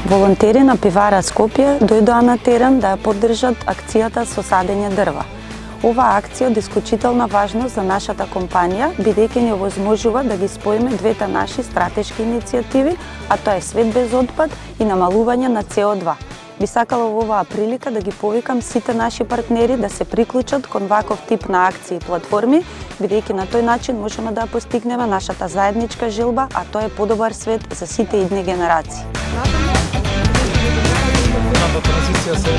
Волонтери на пивара Скопје дојдоа на терен да ја поддржат акцијата со садење дрва. Оваа акција од исклучителна важност за нашата компанија, бидејќи ни овозможува да ги споиме двете наши стратешки иницијативи, а тоа е свет без отпад и намалување на CO2. Би сакала во оваа прилика да ги повикам сите наши партнери да се приклучат кон ваков тип на акции и платформи, бидејќи на тој начин можеме да постигнеме нашата заедничка желба, а тоа е подобар свет за сите идни генерации. Транзиција се